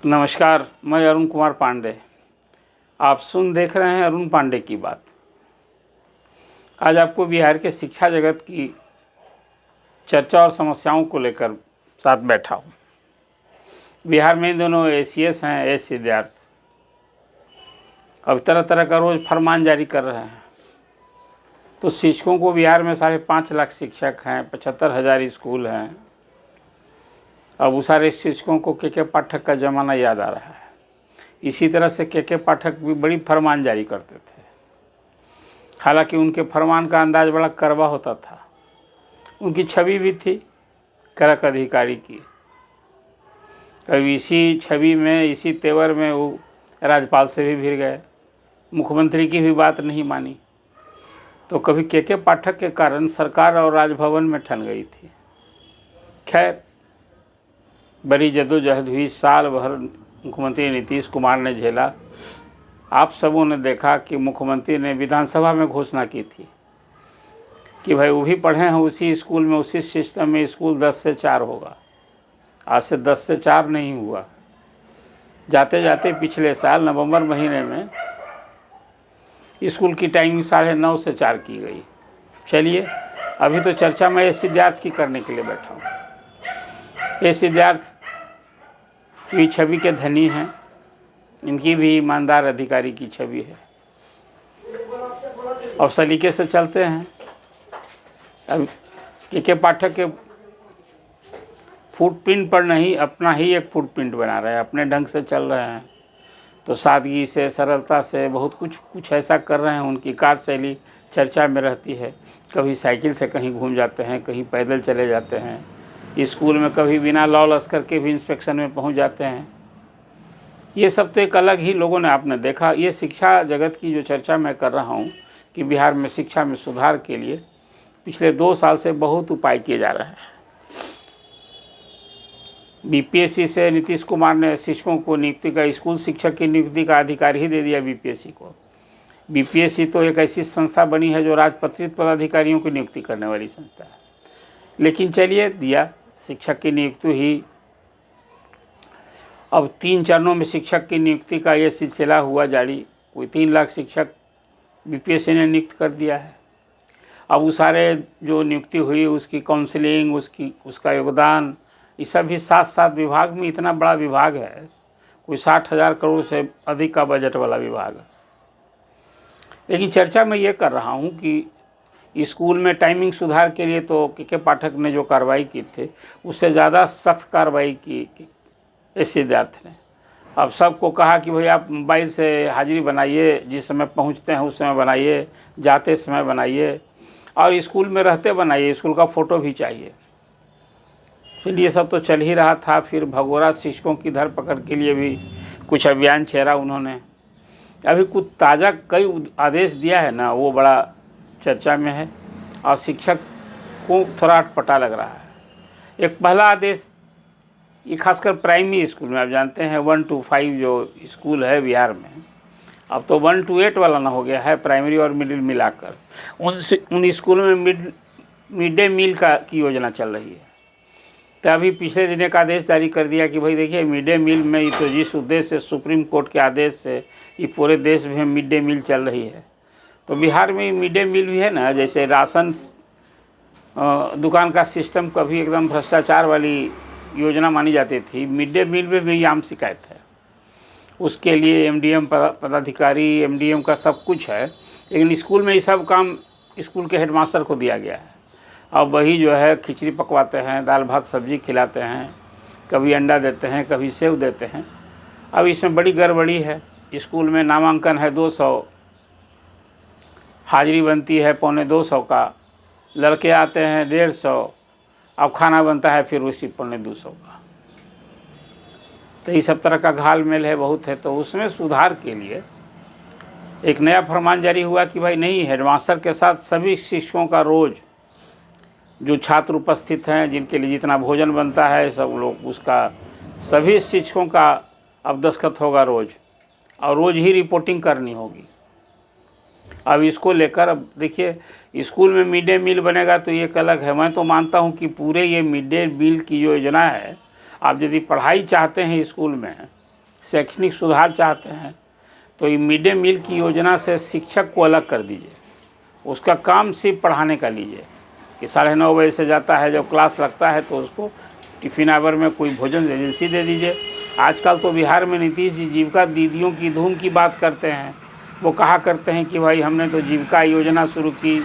नमस्कार, मैं अरुण कुमार पांडे। आप देख रहे हैं अरुण पांडे की बात। आज आपको बिहार के शिक्षा जगत की चर्चा और समस्याओं को लेकर साथ बैठा हूँ। बिहार में दोनों एसीएस हैं, एस सिद्धार्थ। अब तरह तरह का रोज़ फरमान जारी कर रहे हैं। तो शिक्षकों को बिहार में 5.5 लाख शिक्षक हैं, 75,000 स्कूल हैं। अब उस सारे शिक्षकों को के पाठक का ज़माना याद आ रहा है। इसी तरह से के पाठक भी बड़ी फरमान जारी करते थे। हालांकि उनके फरमान का अंदाज़ बड़ा कड़वा होता था। उनकी छवि भी थी कड़क अधिकारी की। अब इसी छवि में, इसी तेवर में वो राज्यपाल से भी भिड़ गए, मुख्यमंत्री की भी बात नहीं मानी। तो कभी के पाठक के कारण सरकार और राजभवन में ठन गई थी। खैर, बड़ी जद्दोजहद हुई, साल भर मुख्यमंत्री नीतीश कुमार ने झेला। आप सबों ने देखा कि मुख्यमंत्री ने विधानसभा में घोषणा की थी कि भाई वो भी पढ़े हैं उसी स्कूल में, उसी सिस्टम में, स्कूल 10 से 4 होगा। आज से 10 से 4 नहीं हुआ। जाते जाते पिछले साल नवंबर महीने में स्कूल की टाइमिंग 9:30 से 4 की गई। चलिए, अभी तो चर्चा मैं एस सिद्धार्थ की करने के लिए बैठा हूँ। एस सिद्धार्थ भी छवि के धनी हैं। इनकी भी ईमानदार अधिकारी की छवि है और सलीके से चलते हैं। अब के पाठक के फुटप्रिंट पर नहीं, अपना ही एक फुटप्रिंट बना रहे हैं, अपने ढंग से चल रहे हैं। तो सादगी से, सरलता से बहुत कुछ ऐसा कर रहे हैं। उनकी कार्यशैली चर्चा में रहती है। कभी साइकिल से कहीं घूम जाते हैं, कहीं पैदल चले जाते हैं। स्कूल में कभी बिना लॉ लश्कर के भी इंस्पेक्शन में पहुंच जाते हैं। ये सब तो एक अलग ही, लोगों ने आपने देखा। ये शिक्षा जगत की जो चर्चा मैं कर रहा हूँ कि बिहार में शिक्षा में सुधार के लिए पिछले 2 साल से बहुत उपाय किए जा रहे हैं। बीपीएससी से नीतीश कुमार ने शिक्षकों को नियुक्ति का, स्कूल शिक्षक की नियुक्ति का अधिकार ही दे दिया बीपीएससी को। बीपीएससी तो एक ऐसी संस्था बनी है जो राजपत्रित पदाधिकारियों की नियुक्ति करने वाली संस्था है। लेकिन चलिए, दिया शिक्षक की नियुक्ति ही। अब 3 चरणों में शिक्षक की नियुक्ति का ये सिलसिला हुआ जारी। कोई 3 लाख शिक्षक बीपीएससी ने नियुक्त कर दिया है। अब वो सारे जो नियुक्ति हुई, उसकी काउंसलिंग, उसका योगदान, ये सब भी 7 विभाग में। इतना बड़ा विभाग है, कोई 60,000 करोड़ से अधिक का बजट वाला विभाग है। लेकिन चर्चा मैं ये कर रहा हूँ कि स्कूल में टाइमिंग सुधार के लिए तो के पाठक ने जो कार्रवाई की थी, उससे ज़्यादा सख्त कार्रवाई की एस सिद्धार्थ ने। अब सबको कहा कि भाई आप मोबाइल से हाजिरी बनाइए, जिस समय पहुंचते हैं उस समय बनाइए, जाते समय बनाइए, और स्कूल में रहते बनाइए, स्कूल का फ़ोटो भी चाहिए। फिर ये सब तो चल ही रहा था। फिर भगोड़ा शिक्षकों की धरपकड़ के लिए भी कुछ अभियान छेड़ा उन्होंने। अभी कुछ ताज़ा कई आदेश दिया है ना, वो बड़ा चर्चा में है और शिक्षक को थोड़ा अटपटा लग रहा है। एक पहला आदेश, ये खासकर प्राइमरी स्कूल में, आप जानते हैं 1 to 5 जो स्कूल है बिहार में, अब तो 1 to 8 वाला ना हो गया है, प्राइमरी और मिडिल मिलाकर। उन स्कूलों में मिड डे मील की योजना चल रही है। तो अभी पिछले दिन एक आदेश जारी कर दिया कि भाई देखिए, मिड डे मील में तो जिस उद्देश्य से सुप्रीम कोर्ट के आदेश से ये पूरे देश में मिड डे मील चल रही है, तो बिहार में मिड डे मील भी है ना। जैसे राशन दुकान का सिस्टम कभी एकदम भ्रष्टाचार वाली योजना मानी जाती थी, मिड डे मील में भी आम शिकायत है। उसके लिए एमडीएम पदाधिकारी, एमडीएम का सब कुछ है। लेकिन स्कूल में ये सब काम स्कूल के हेडमास्टर को दिया गया है। अब वही जो है खिचड़ी पकवाते हैं, दाल भात सब्जी खिलाते हैं, कभी अंडा देते हैं, कभी सेव देते हैं। अब इसमें बड़ी गड़बड़ी है। स्कूल में नामांकन है 200, हाजिरी बनती है 225 का, लड़के आते हैं 150, अब खाना बनता है फिर उसी 225 का। तो ये सब तरह का घाल मेल है, बहुत है। तो उसमें सुधार के लिए एक नया फरमान जारी हुआ कि भाई नहीं, हेडमास्टर के साथ सभी शिक्षकों का रोज़, जो छात्र उपस्थित हैं, जिनके लिए जितना भोजन बनता है सब लोग, उसका सभी शिक्षकों का अब दस्तखत होगा रोज़, और रोज़ ही रिपोर्टिंग करनी होगी। अब इसको लेकर, अब देखिए, स्कूल में मिड डे मील बनेगा तो ये अलग है। मैं तो मानता हूँ कि पूरे ये मिड डे मील की योजना है, आप यदि पढ़ाई चाहते हैं स्कूल में शैक्षणिक सुधार चाहते हैं तो ये मिड डे मील की योजना से शिक्षक को अलग कर दीजिए, उसका काम सिर्फ पढ़ाने का लीजिए कि 9:30 बजे से जाता है, जब क्लास लगता है तो उसको टिफ़िन आवर में कोई भोजन एजेंसी दे दीजिए। आजकल तो बिहार में नीतीश जी जीविका दीदियों की धूम की बात करते हैं। वो कहा करते हैं कि भाई हमने तो जीविका योजना शुरू की,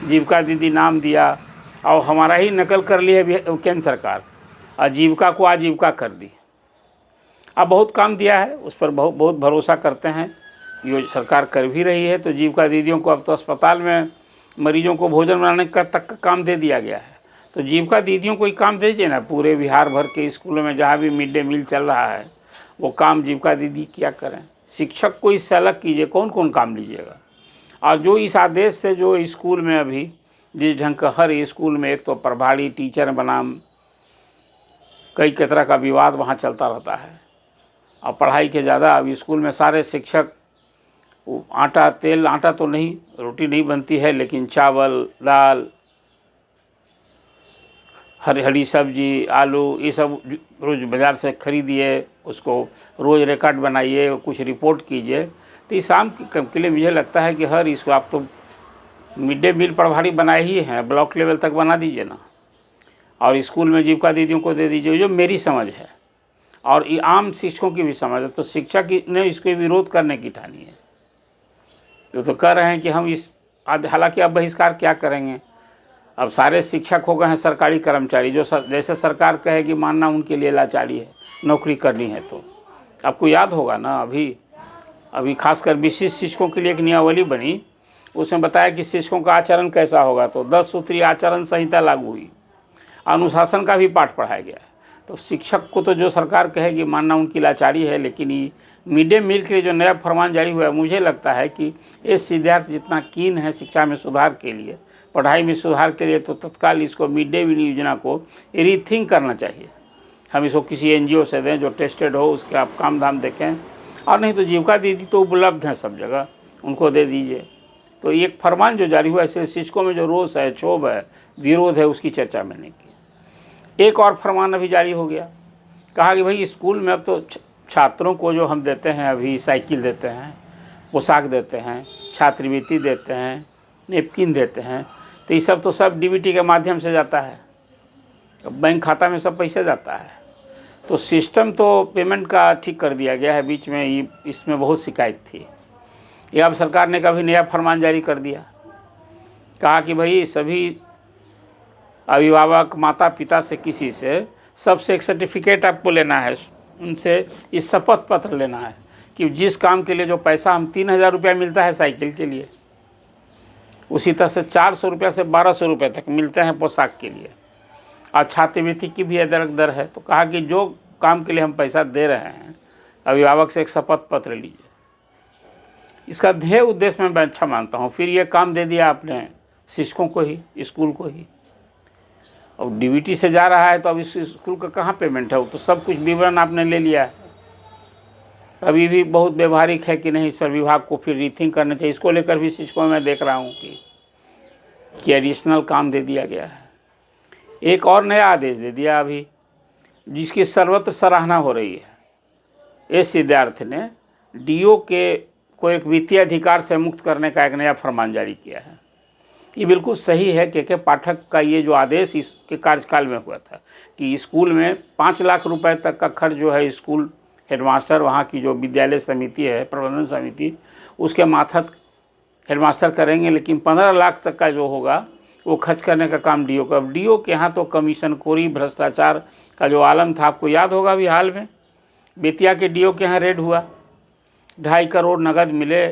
जीविका दीदी नाम दिया और हमारा ही नकल कर ली है केंद्र सरकार, आजीविका को आजीविका कर दी। अब बहुत काम दिया है, उस पर बहुत भरोसा करते हैं, ये सरकार कर भी रही है। तो जीविका दीदियों को अब तो अस्पताल में मरीजों को भोजन बनाने का तक का काम दे दिया गया है। तो जीविका दीदियों को ही काम दीजिए ना, पूरे बिहार भर के स्कूलों में जहाँ भी मिड डे मील चल रहा है वो काम जीविका दीदी क्या करें। शिक्षक को इससे अलग कीजिए, कौन कौन काम लीजिएगा। और जो इस आदेश से जो स्कूल में अभी जिस ढंग का हर स्कूल में एक तो प्रभारी टीचर बनाम कई तरह का विवाद वहाँ चलता रहता है। और पढ़ाई के ज़्यादा अब स्कूल में सारे शिक्षक आटा तेल, आटा तो नहीं, रोटी नहीं बनती है, लेकिन चावल दाल हरी सब्जी आलू ये सब रोज़ बाज़ार से खरीदिए, उसको रोज़ रिकॉर्ड बनाइए, कुछ रिपोर्ट कीजिए। तो इस शाम के लिए मुझे लगता है कि हर इसको आप तो मिड डे मील प्रभारी बनाए ही हैं, ब्लॉक लेवल तक बना दीजिए ना, और स्कूल में जीविका दीदियों को दे दीजिए, जो मेरी समझ है और ये आम शिक्षकों की भी समझ है। तो शिक्षक ने इसके विरोध करने की ठानी है। तो कह रहे हैं कि हम इस हालांकि अब बहिष्कार क्या करेंगे, अब सारे शिक्षक हो गए हैं सरकारी कर्मचारी, जो जैसे सरकार कहेगी मानना उनके लिए लाचारी है, नौकरी करनी है। तो आपको याद होगा ना, अभी खासकर विशिष्ट शिक्षकों के लिए एक नियमावली बनी, उसमें बताया कि शिक्षकों का आचरण कैसा होगा। तो 10 सूत्री आचरण संहिता लागू हुई, अनुशासन का भी पाठ पढ़ाया गया। तो शिक्षक को तो जो सरकार कहेगी मानना उनकी लाचारी है। लेकिन ये मिड डे मील के लिए जो नया फरमान जारी हुआ है, मुझे लगता है कि ये सिद्धार्थ जितना कीन है शिक्षा में सुधार के लिए, पढ़ाई में सुधार के लिए, तो तत्काल इसको मिड डे मील योजना को रीथिंक करना चाहिए। हम इसको किसी NGO से दें जो टेस्टेड हो, उसके आप काम धाम देखें, और नहीं तो जीविका दीदी तो उपलब्ध हैं सब जगह, उनको दे दीजिए। तो एक फरमान जो जारी हुआ है, इससे शिक्षकों में जो रोष है, क्षोभ है, विरोध है, उसकी चर्चा मैंने की। एक और फरमान अभी जारी हो गया, कहा कि भाई स्कूल में अब तो छात्रों को जो हम देते हैं, अभी साइकिल देते हैं, पोशाक देते हैं, छात्रवृत्ति देते हैं, नेपकिन देते हैं, तो ये सब तो सब DBT के माध्यम से जाता है, बैंक खाता में सब पैसा जाता है। तो सिस्टम तो पेमेंट का ठीक कर दिया गया है, बीच में ये इसमें बहुत शिकायत थी। ये अब सरकार ने कभी नया फरमान जारी कर दिया, कहा कि भाई सभी अभिभावक माता पिता से किसी से सबसे एक सर्टिफिकेट आपको लेना है, उनसे इस शपथ पत्र लेना है कि जिस काम के लिए जो पैसा हम 3000 रुपया मिलता है साइकिल के लिए, उसी तरह से 400 रुपया से 1200 रुपये तक मिलते हैं पोशाक के लिए, और छात्रवृत्ति की भी अलग दर है। तो कहा कि जो काम के लिए हम पैसा दे रहे हैं, अभिभावक से एक शपथ पत्र लीजिए। इसका ध्येय उद्देश्य मैं अच्छा मानता हूँ। फिर ये काम दे दिया आपने शिक्षकों को ही, स्कूल को ही, और DBT से जा रहा है, तो अब इस स्कूल का कहाँ पेमेंट है, वो तो सब कुछ विवरण आपने ले लिया है। अभी भी बहुत व्यवहारिक है कि नहीं, इस पर विभाग को फिर रीथिंक करना चाहिए। इसको लेकर भी शिक्षकों में मैं देख रहा हूँ कि एडिशनल काम दे दिया गया है। एक और नया आदेश दे दिया अभी, जिसकी सर्वत्र सराहना हो रही है। इस सिद्धार्थ ने DO को एक वित्तीय अधिकार से मुक्त करने का एक नया फरमान जारी किया है। ये बिल्कुल सही है कि पाठक का ये जो आदेश इसके कार्यकाल में हुआ था कि स्कूल में 5 लाख रुपए तक का खर्च जो है स्कूल हेडमास्टर, वहाँ की जो विद्यालय समिति है, प्रबंधन समिति, उसके माथत हेडमास्टर करेंगे, लेकिन 15 लाख तक का जो होगा वो खर्च करने का काम DO का। अब DO के यहाँ तो कमीशन खोरी, भ्रष्टाचार का जो आलम था, आपको याद होगा अभी हाल में बेतिया के DO के यहाँ रेड हुआ, 2.5 करोड़ नगद मिले,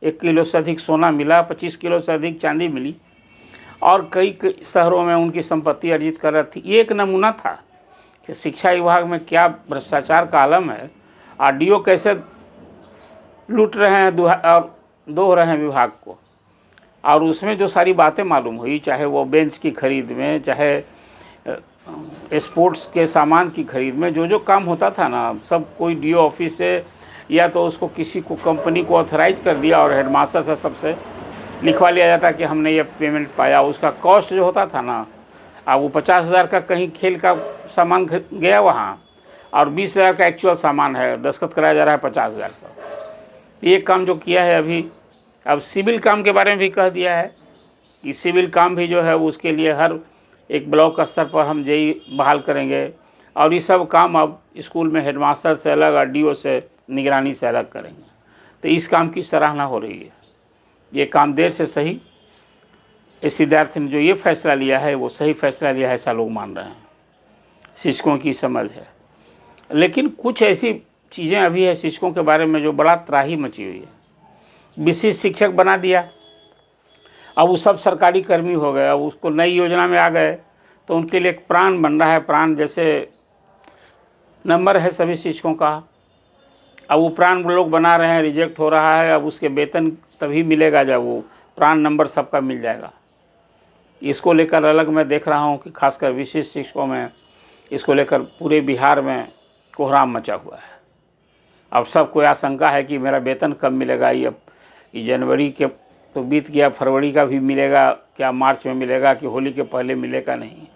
1 किलो से अधिक सोना मिला, 25 किलो से अधिक चांदी मिली, और कई शहरों में उनकी संपत्ति अर्जित कर रही थी। ये एक नमूना था कि शिक्षा विभाग में क्या भ्रष्टाचार का आलम है, और DO कैसे लूट रहे हैं और दोह रहे हैं विभाग को। और उसमें जो सारी बातें मालूम हुई, चाहे वो बेंच की खरीद में, चाहे स्पोर्ट्स के सामान की खरीद में, जो काम होता था ना, सब कोई DO ऑफिस से या तो उसको किसी को कंपनी को ऑथराइज कर दिया और हेडमास्टर से सबसे लिखवा लिया जाता कि हमने ये पेमेंट पाया। उसका कॉस्ट जो होता था ना, अब वो 50,000 का कहीं खेल का सामान गया वहाँ, और 20,000 का एक्चुअल सामान है, दस्तखत कराया जा रहा है 50,000 का। ये काम जो किया है अभी, अब सिविल काम के बारे में भी कह दिया है कि सिविल काम भी जो है उसके लिए हर एक ब्लॉक स्तर पर हम जेई बहाल करेंगे, और ये सब काम अब स्कूल में हेडमास्टर से अलग और डीओ से निगरानी से अलग करेंगे। तो इस काम की सराहना हो रही है। ये काम देर से सही, इस सिद्धार्थ ने जो ये फैसला लिया है वो सही फैसला लिया है, ऐसा लोग मान रहे हैं, शिक्षकों की समझ है। लेकिन कुछ ऐसी चीज़ें अभी है शिक्षकों के बारे में जो बड़ा त्राही मची हुई है। विशिष्ट शिक्षक बना दिया, अब वो सब सरकारी कर्मी हो गए, अब उसको नई योजना में आ गए तो उनके लिए एक प्राण बन रहा है। प्राण जैसे नंबर है सभी शिक्षकों का, अब वो प्राण लोग बना रहे हैं, रिजेक्ट हो रहा है। अब उसके वेतन तभी मिलेगा जब वो प्राण नंबर सबका मिल जाएगा। इसको लेकर अलग मैं देख रहा हूँ कि खासकर विशिष्ट शिक्षकों में इसको लेकर पूरे बिहार में कोहराम मचा हुआ है। अब सबको आशंका है कि मेरा वेतन कब मिलेगा। ये जनवरी के तो बीत गया, फरवरी का भी मिलेगा क्या, मार्च में मिलेगा कि होली के पहले मिलेगा नहीं।